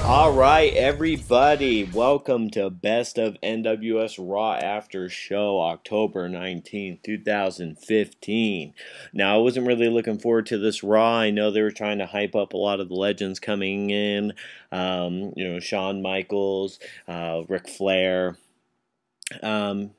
All right, everybody, welcome to Best of NWF's Raw After Show, October 19th, 2015. Now, I wasn't really looking forward to this Raw. I know they were trying to hype up a lot of the legends coming in, Shawn Michaels, Ric Flair, and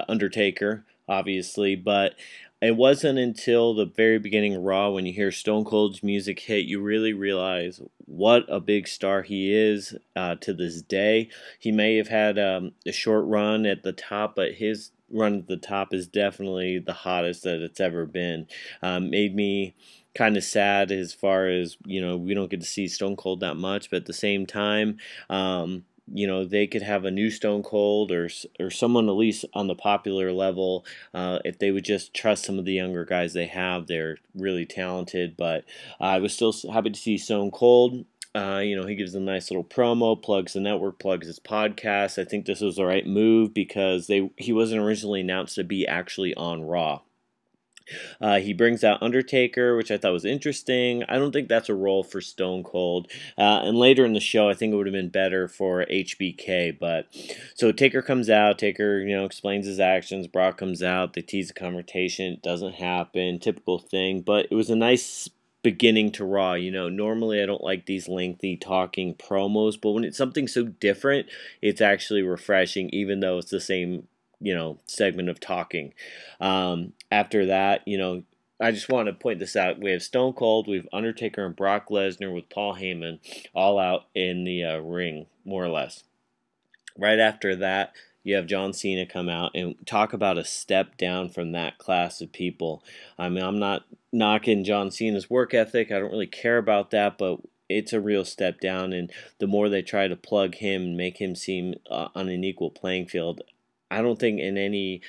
Undertaker, obviously, but it wasn't until the very beginning of Raw, when you hear Stone Cold's music hit, you really realize what a big star he is to this day. He may have had a short run at the top, but his run at the top is definitely the hottest that it's ever been. Made me kind of sad as far as, we don't get to see Stone Cold that much, but at the same time, they could have a new Stone Cold or someone at least on the popular level. If they would just trust some of the younger guys they have, they're really talented. But I was still happy to see Stone Cold. He gives a nice little promo, plugs the network, plugs his podcast. I think this was the right move because he wasn't originally announced to be actually on Raw. He brings out Undertaker, which I thought was interesting. I don't think that's a role for Stone Cold. And later in the show, I think it would have been better for HBK. But so Taker comes out. Taker, explains his actions. Brock comes out. They tease a confrontation. It doesn't happen. Typical thing. But it was a nice beginning to Raw. Normally I don't like these lengthy talking promos, but when it's something so different, it's actually refreshing, even though it's the same segment of talking. After that, I just want to point this out. We have Stone Cold, we have Undertaker and Brock Lesnar with Paul Heyman all out in the ring, more or less. Right after that, you have John Cena come out and talk about a step down from that class of people. I mean, I'm not knocking John Cena's work ethic. I don't really care about that, but it's a real step down, and the more they try to plug him and make him seem on an equal playing field, I don't think in any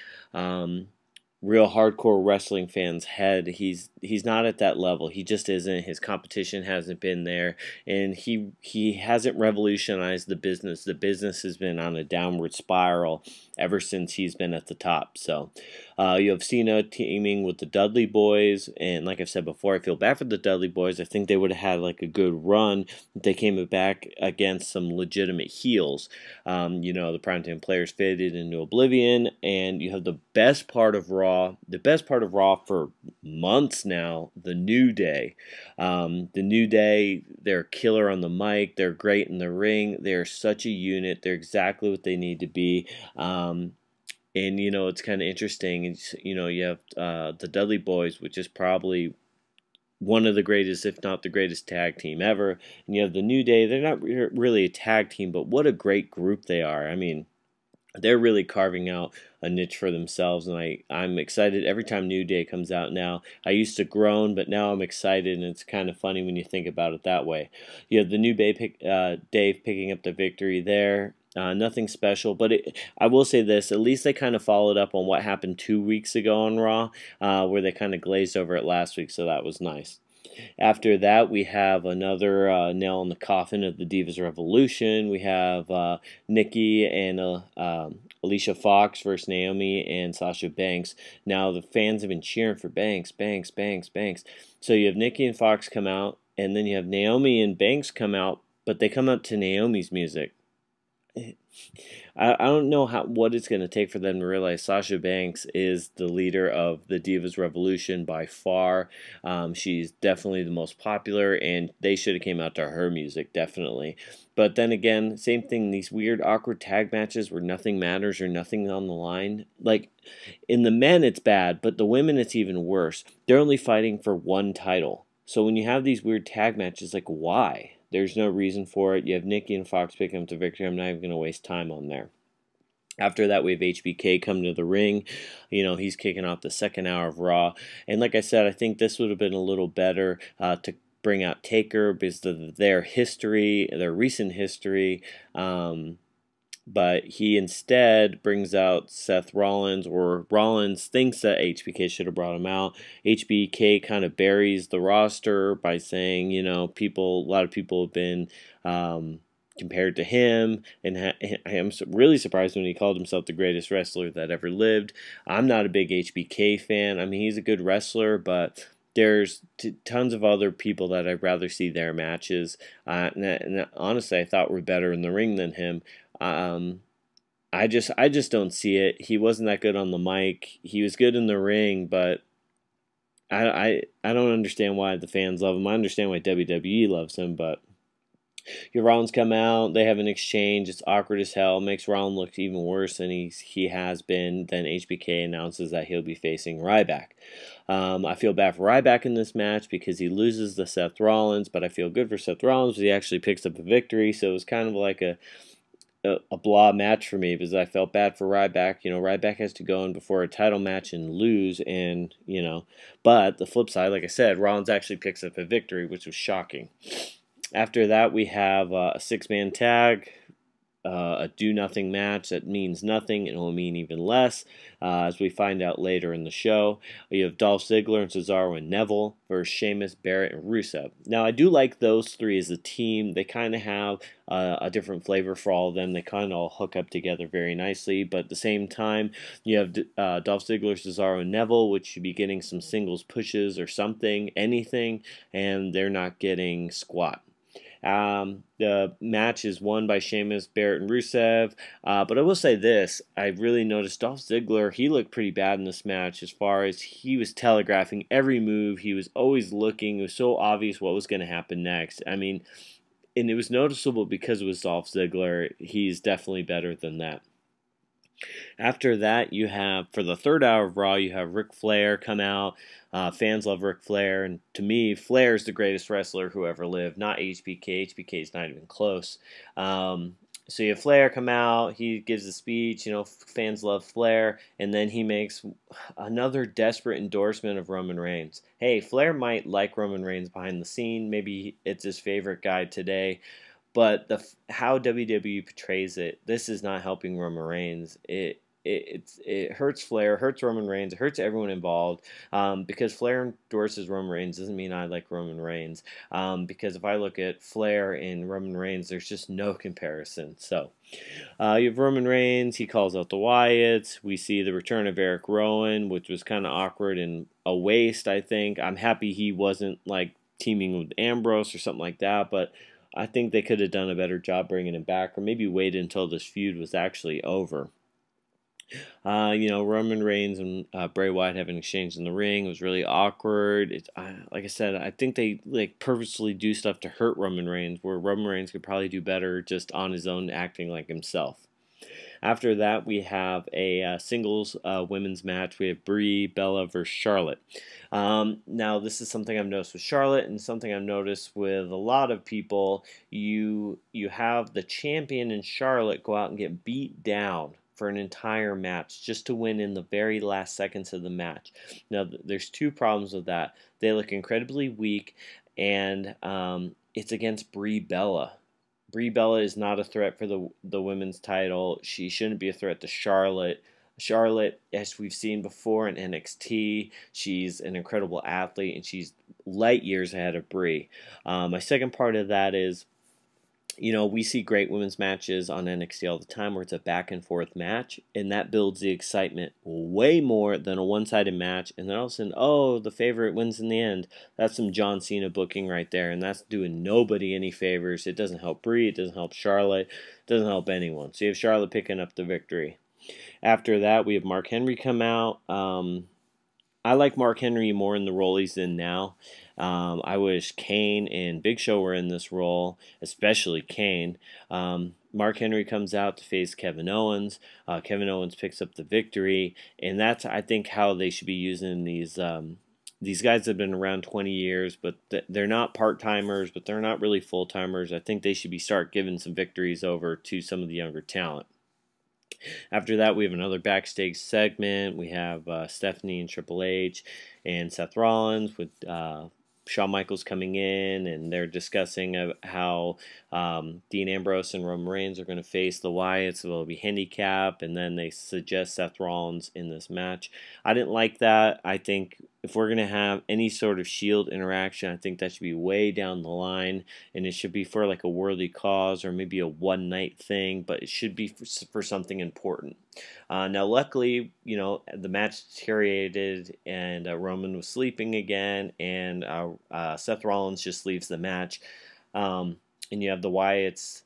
real hardcore wrestling fan's head he's not at that level. He just isn't. His competition hasn't been there, and he hasn't revolutionized the business. The business has been on a downward spiral ever since he's been at the top. So you have Cena teaming with the Dudley Boys, and like I've said before, I feel bad for the Dudley Boys. I think they would have had like a good run if they came back against some legitimate heels. The primetime players faded into oblivion, and you have the best part of Raw for months now, the New Day. The New Day, they're killer on the mic, they're great in the ring, they're such a unit, they're exactly what they need to be. And it's kind of interesting. You have the Dudley Boys, which is probably one of the greatest, if not the greatest tag team ever. And you have the New Day. They're not really a tag team, but what a great group they are. I mean, they're really carving out a niche for themselves, and I'm excited every time New Day comes out now. I used to groan, but now I'm excited, and it's kind of funny when you think about it that way. You have the New Day Dave picking up the victory there. Nothing special, but I will say this, at least they kind of followed up on what happened 2 weeks ago on Raw, where they kind of glazed over it last week, so that was nice. After that, we have another nail in the coffin of the Divas Revolution. We have Nikki and Alicia Fox versus Naomi and Sasha Banks. Now, the fans have been cheering for Banks. So you have Nikki and Fox come out, and then you have Naomi and Banks come out, but they come out to Naomi's music. I don't know what it's going to take for them to realize Sasha Banks is the leader of the Divas Revolution by far. She's definitely the most popular, and they should have came out to her music, definitely. But then again, same thing, these weird awkward tag matches where nothing matters or nothing on the line. Like, in the men it's bad, but the women it's even worse. They're only fighting for one title. So when you have these weird tag matches, like, why? There's no reason for it. You have Nikki and Fox picking up the victory. I'm not even going to waste time on there. After that, we have HBK come to the ring. He's kicking off the second hour of Raw. And like I said, I think this would have been a little better to bring out Taker because of their history, their recent history. But he instead brings out Seth Rollins, or Rollins thinks that HBK should have brought him out. HBK kind of buries the roster by saying, a lot of people have been compared to him, and I'm really surprised when he called himself the greatest wrestler that ever lived. I'm not a big HBK fan. I mean, he's a good wrestler, but there's tons of other people that I'd rather see their matches. And honestly, I thought were better in the ring than him. I just don't see it. He wasn't that good on the mic. He was good in the ring, but I don't understand why the fans love him. I understand why WWE loves him, but your Rollins come out, they have an exchange. It's awkward as hell. Makes Rollins look even worse than he has been. Then HBK announces that he'll be facing Ryback. I feel bad for Ryback in this match because he loses to Seth Rollins, but I feel good for Seth Rollins because he actually picks up a victory. So it was kind of like a blah match for me because I felt bad for Ryback. Ryback has to go in before a title match and lose, and but the flip side, like I said, Rollins actually picks up a victory, which was shocking. After that, we have a six-man tag, a do-nothing match that means nothing and will mean even less, as we find out later in the show. You have Dolph Ziggler and Cesaro and Neville versus Sheamus, Barrett, and Rusev. Now, I do like those three as a team. They kind of have a different flavor for all of them. They kind of all hook up together very nicely, but at the same time, you have Dolph Ziggler, Cesaro, and Neville, which should be getting some singles pushes or something, anything, and they're not getting squat. The match is won by Sheamus, Barrett, and Rusev. But I will say this. I really noticed Dolph Ziggler, he looked pretty bad in this match as far as he was telegraphing every move. He was always looking. It was so obvious what was going to happen next. I mean, and it was noticeable because it was Dolph Ziggler. He's definitely better than that. After that, you have, for the third hour of Raw, you have Ric Flair come out. Fans love Ric Flair, and to me, Flair is the greatest wrestler who ever lived, not HBK. HBK is not even close. So you have Flair come out, he gives a speech, fans love Flair, and then he makes another desperate endorsement of Roman Reigns. Hey, Flair might like Roman Reigns behind the scene, maybe it's his favorite guy today, but how WWE portrays it, this is not helping Roman Reigns. It hurts Flair, hurts Roman Reigns, it hurts everyone involved. Because Flair endorses Roman Reigns doesn't mean I like Roman Reigns. Because if I look at Flair and Roman Reigns, there's just no comparison. So you have Roman Reigns. He calls out the Wyatts. We see the return of Eric Rowan, which was kind of awkward and a waste. I think I'm happy he wasn't like teaming with Ambrose or something like that, but I think they could have done a better job bringing him back, or maybe waited until this feud was actually over. Roman Reigns and Bray Wyatt have an exchange in the ring. It was really awkward. Like I said, I think they purposely do stuff to hurt Roman Reigns, where Roman Reigns could probably do better just on his own, acting like himself. After that, we have a singles women's match. We have Brie Bella versus Charlotte. Now, this is something I've noticed with Charlotte and something I've noticed with a lot of people. You have the champion in Charlotte go out and get beat down for an entire match just to win in the very last seconds of the match. Now, there's two problems with that. They look incredibly weak, and it's against Brie Bella. Brie Bella is not a threat for the women's title. She shouldn't be a threat to Charlotte. Charlotte, as we've seen before in NXT, she's an incredible athlete, and she's light years ahead of Brie. My second part of that is, we see great women's matches on NXT all the time where it's a back and forth match, and that builds the excitement way more than a one-sided match, and then all of a sudden, the favorite wins in the end. That's some John Cena booking right there, and that's doing nobody any favors. It doesn't help Brie, it doesn't help Charlotte, it doesn't help anyone. So you have Charlotte picking up the victory. After that, we have Mark Henry come out. I like Mark Henry more in the role he's in now. I wish Kane and Big Show were in this role, especially Kane. Mark Henry comes out to face Kevin Owens. Kevin Owens picks up the victory, and that's, I think, how they should be using these guys have been around 20 years, but they're not part-timers, but they're not really full-timers. I think they should start giving some victories over to some of the younger talent. After that, we have another backstage segment. We have Stephanie and Triple H and Seth Rollins with Shawn Michaels coming in, and they're discussing how Dean Ambrose and Roman Reigns are going to face the Wyatts, so it'll be handicap, and then they suggest Seth Rollins in this match. I didn't like that. I think if we're going to have any sort of Shield interaction, I think that should be way down the line, and it should be for like a worthy cause or maybe a one night thing, but it should be for something important. Now, luckily, you know, the match deteriorated and Roman was sleeping again, and Seth Rollins just leaves the match. And you have the Wyatts,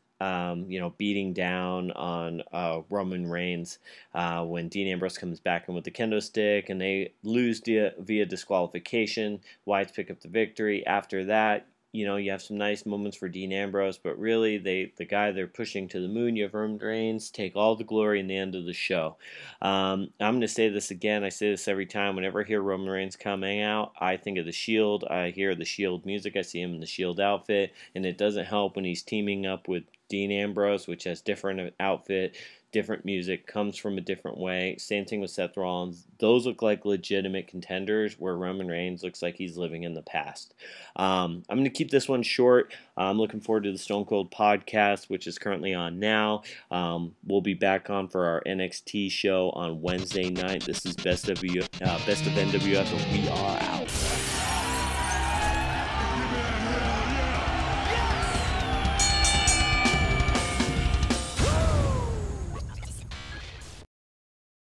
you know, beating down on Roman Reigns when Dean Ambrose comes back in with the kendo stick, and they lose via disqualification. Wyatts pick up the victory. After that, you know, you have some nice moments for Dean Ambrose, but really, the guy they're pushing to the moon, you have Roman Reigns, take all the glory in the end of the show. I'm going to say this again. I say this every time. Whenever I hear Roman Reigns coming out, I think of the Shield. I hear the Shield music. I see him in the Shield outfit, and it doesn't help when he's teaming up with Dean Ambrose, which has different outfit, different music, comes from a different way. Same thing with Seth Rollins. Those look like legitimate contenders, where Roman Reigns looks like he's living in the past. I'm going to keep this one short. I'm looking forward to the Stone Cold podcast, which is currently on now. We'll be back on for our NXT show on Wednesday night. This is Best of NWF, and we are out.